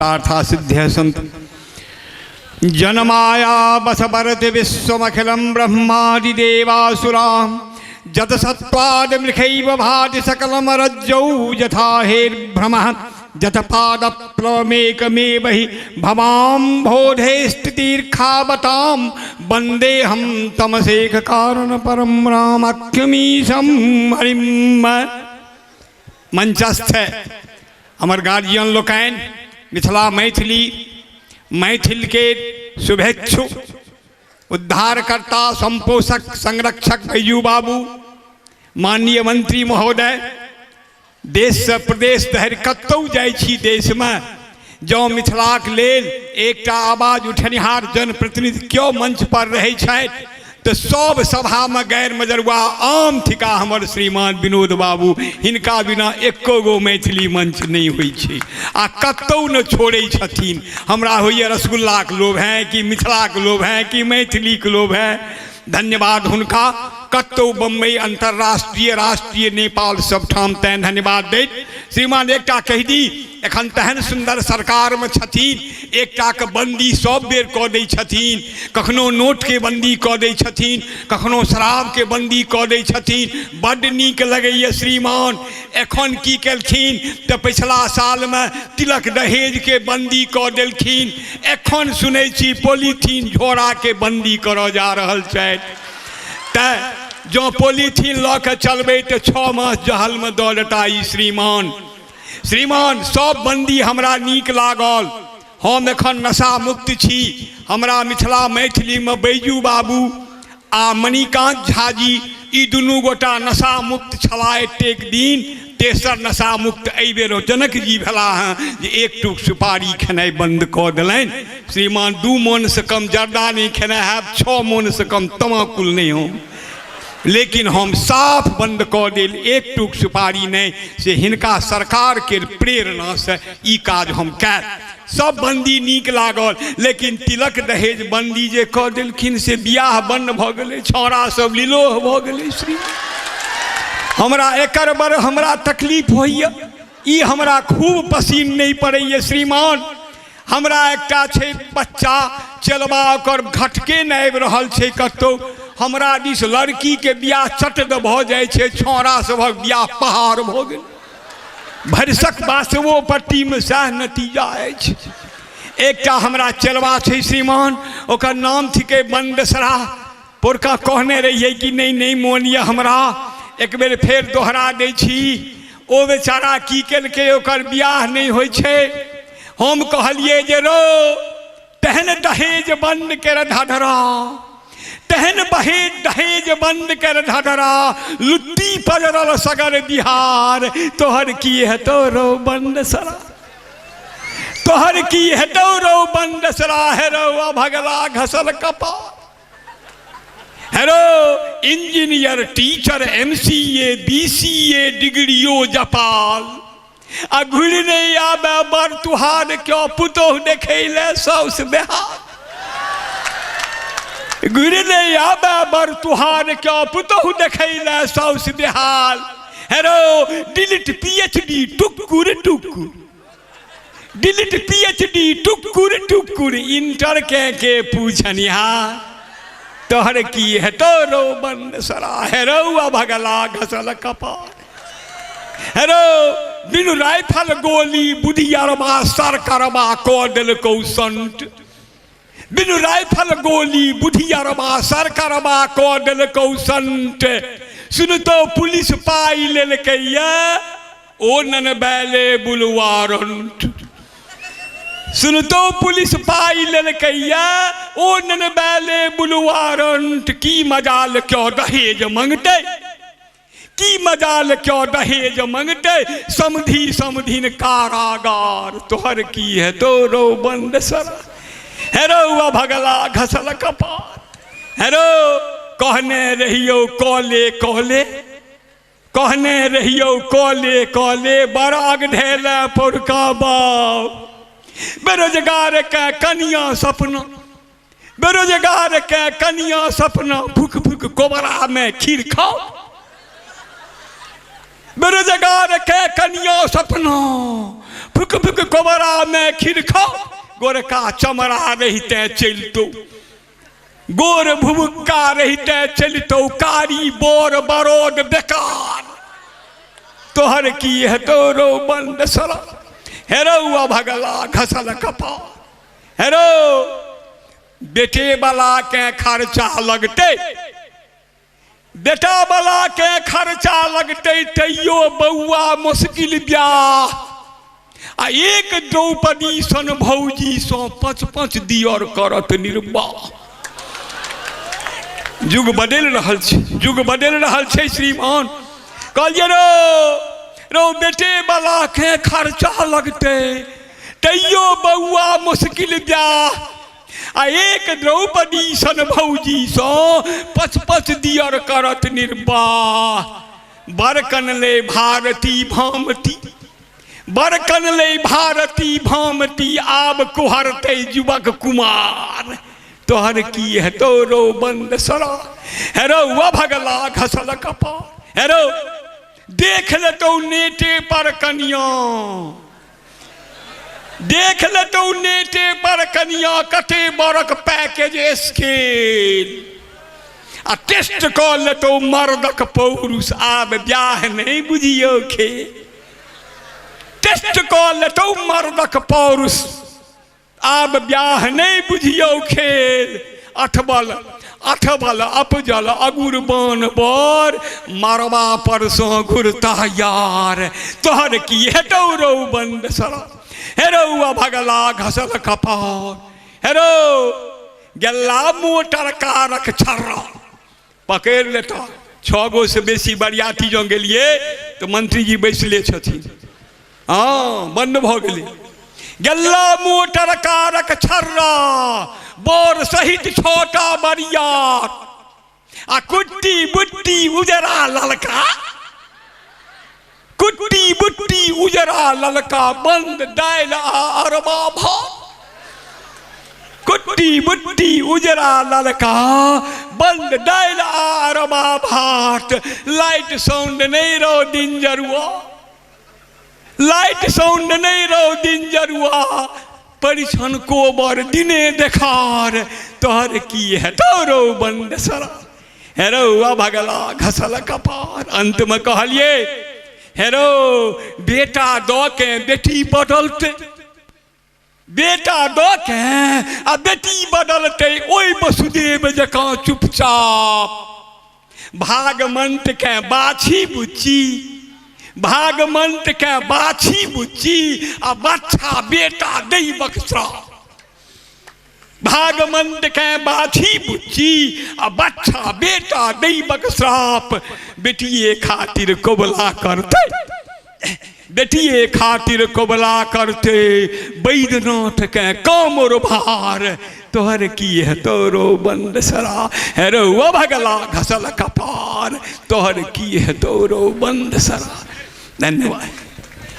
अर्थात सिद्ध संत जनमाया बसभरत विश्वमखिलं ब्रह्मादि देवासुरा जत सत्वाद मृखैव भाति सकलमरज्जौ यथा हेर्भ्रमः जत पादप्लवमेकमेव हि भवां बोधे स्थितिर्खावतां वन्देऽहं तमसेक कारण परं रामाख्यमीशं हरिं। मंचस्थ हमर गार्जियन लोकैन मिथिला मैथिल के शुभेच्छु उद्धारकर्ता संपोषक संरक्षक भैयू बाबू माननीय मंत्री महोदय देश से प्रदेश धरि कतौ जाइ छी देश में जँ मिथिलाक लेल एकटा आवाज उठनिहार जनप्रतिनिधि क्यों मंच पर रहै छथि तो सब सभा में गैर मजरुआ आम थिका हमर श्रीमान विनोद बाबू हिनका बिना एको गो मैथिली मंच नहीं होइ छै आ कतौ न छोड़ै छथिन। हमरा होइए रसगुल्ला के लोभ है कि मिथिला के लोभ है कि मैथिली के लोभ है। धन्यवाद हुनका कतौ बम्बई अंतर्राष्ट्रीय राष्ट्रीय नेपाल सब ठाम तैन धन्यवाद दैत। श्रीमान एकटा कहि दी एखन तेहन सुंदर सरकार में छथिन एकटा के बंदी सब बेर कऽ दै छथिन, कखनो नोट के बंदी कऽ दै छथिन, कखनो शराब के बंदी कऽ दै छथिन। बड्ड नीक लगैए श्रीमान। एखन की केलखिन तऽ पिछला साल में तिलक दहेज के बंदी कऽ देलखिन। एखन सुनै छी पॉलीथीन झोरा के बंदी करऽ जा रहल छथि। तऽ जो पॉलीथीन लऽ के चलबै तऽ 6 मास जहल में दऽ देता ई श्रीमान सब बंदी हमरा नीक लागल। हम एखन नशा मुक्त छी। हमरा मिथिला मैथिली में बैजू बाबू आ मणिकांत झा जी ई दुनू गोटा नशा मुक्त छला। एतेक दिन तेसर नशा मुक्त एहि बेर जनक जी भेला हैं जे 1 टूक सुपारी खेनाइ बंद कऽ देलनि। श्रीमान 2 मन से कम जर्दा नहीं खेनाइ हैब, 6 मन से कम तमाकुल नहीं हो, लेकिन हम साफ बंद कऽ देल 1 टूक सुपारी नहीं से हिनका सरकार के प्रेरणा से ई काज हम कैल। सब बंदी नीक लागल, लेकिन तिलक दहेज बंदी जे कऽ देलखिन से बियाह बंद भऽ गेलै, छौड़ा सब लिलोह भऽ गेलै। श्री हमरा एकर बर हमरा तकलीफ होइए, ई हमरा खूब पसीन नहीं पड़ैए। श्रीमान हमरा एकटा छै बच्चा चलबा ओकर घटके नहि आबि रहल छै कतौ। हमरा दिस लड़की के बियाह चट द भऽ जाइ छै, छौड़ा सभक बियाह पहाड़ भऽ गेल। भरिसक बासवो पट्टी में सएह नतीजा अछि। एकटा हमरा चलबा छै श्रीमान, ओकर नाम थिके बंदसरा। पोरका कहने रहिए कि नहीं मोन यऽ हमरा, एक बेर फेर दोहरा दै छी। ओ बेचारा की केलकै, ओकर बियाह नहीं होइ छै। हम कहलिए जे रो तेहन दहेज बंद कर धधरा, तेहन दहेज बंद कर धधरा, लुट्टी पजरल सगर बिहार। तोहर की हेतौ रो बंदसरा, तोहर की हेतौ रो बंदसरा। हेरो भगला घसल कपार, हेरो इंजीनियर टीचर MCA BCA डिग्रियो जपाल आ घुरि नहीं आबे बर तुहार क्यों पुतोह देखै ले सौस बेहार। घुरि नहीं आबे बर तुहार क्यों पुतोह देखै ले सौस बेहाल। हेरो डिलीट PhD टुकुर टुकुर, डिलीट PhD टुकुर टुकुर। इंटर के पूछनिहार, तोहर की हेतौ रो बंदसरा। हेरो भगला घसल कपार, हेरो बिनु राइफल गोली बुधियारबा सर करबा कऽ देलकौ संट। बिनु राइफल गोली बुधियारबा सर करबा कऽ देलकौ संट। सुनतो पुलिस पाइ लेलकैया ओ नन बैले बुलवारंट। सुनतो पुलिस पाइ लेलकैया ओ नन बैले बुलवारंट। की मजाल क्यों दहेज मंगते, की मजाल क्यों दहेज मंगते। समधी समधिन कारागार, तोहर की है तो रो बंदसरा। हेरो भगला घसल कपार, हेरो कहने रहियो कॉले कॉले, कहने रहियो कॉले कॉले। बराग ढेला पोरका बाप, बेरोजगार के कनिया सपना, बेरोजगार के कनिया सपना। फूक फूक कोबरा में खीर खाओ, बेरोजगार के कनिया सपना। फुक फुक कोबरा में खिरखा गोरका चमड़ा रहते चलतो गोर भुबुक्का रहते चलतो कारी बोर बरोद बेकार तोहर की है तोरो बंद सरा हेरो भगला घसल कपा हेरो बेटे वाला के खर्चा लगते बेटा वाला के खर्चा लगते तैयो बउआ मुश्किल ब्याह आ एक द्रौपदी सन भौजी सो 5-5 दियर करत निर्वाह युग बदल रहल छै युग बदल रहल छै श्रीमान कहलिए रो बेटे वाला के खर्चा लगते तैयो बउआ मुश्किल ब्याह आ एक द्रौपदी सन भौजी सो 5-5 दियर करत निर्वाह बरकन ले भारती भामती बरकन ले भारती भामती आब कुहरते युवक कुमार तोहर की है तोरो बंद सरा हेरो भगला घसल कपा हेरो देख ले तो नेटे पर कनिया देख ले तो नेटे पर कनिया कते बरक पैकेज स्केल आ टेस्ट कर ले तो मर्दक पौरुष आब ब्याह नहीं बुझियो खे टेस्ट कर ले तो मर्दक पौरुष आब ब्याह नहीं बुझियो खेल अठबल अपजल अगुर बान बर मरवा पर सो घुरता यार तोहर की हेटो रो बंद सरा हेरो भगला घसल कपार हेरो गल्ला मोटर कारक छर्रा पकड़ लेता 6 गो से बेसी बरियाती जो गेलिए तो मंत्री जी बैसले छथिन हाँ बंद भ गेलै गल्ला मोटर कारक छर्रा बोर सहित छोटा बरियात आ कुट्टी बुट्टी उजरा ललका कुट्टी बुट्टी उजरा ललका बंद दाल अरबा भात कुट्टी बुट्टी उजरा ललका बंद दाल अरबा भात लाइट साउंड नहीं रो दिन जरुआ लाइट साउंड नहीं रो दिन जरुआ परिछन कोबर दिने देखार तोहर की है तोरो बंद सरा हेरो भगला घसल कपार अंत में कहलिए हेरो बेटा दो के बेटी बदलते बेटा दो के आ बेटी बदलते ओई वसुदेव जका चुपचाप भागमंत के बाछी बुच्ची भागमंत के बाछी बुच्ची आ बच्चा बेटा दैवक श्राप भागमंत के बाछी बुच्ची आ बच्चा बेटा दैवक श्राप बेटिए खातिर कोबला करते बेटिए खातिर कोबला करते बैद्यनाथ के कामर भार तोहर की है तोरो बंद सरा हेरो भगला घसल कपार तोहर की है तोरो बंद सरा धन्यवाद।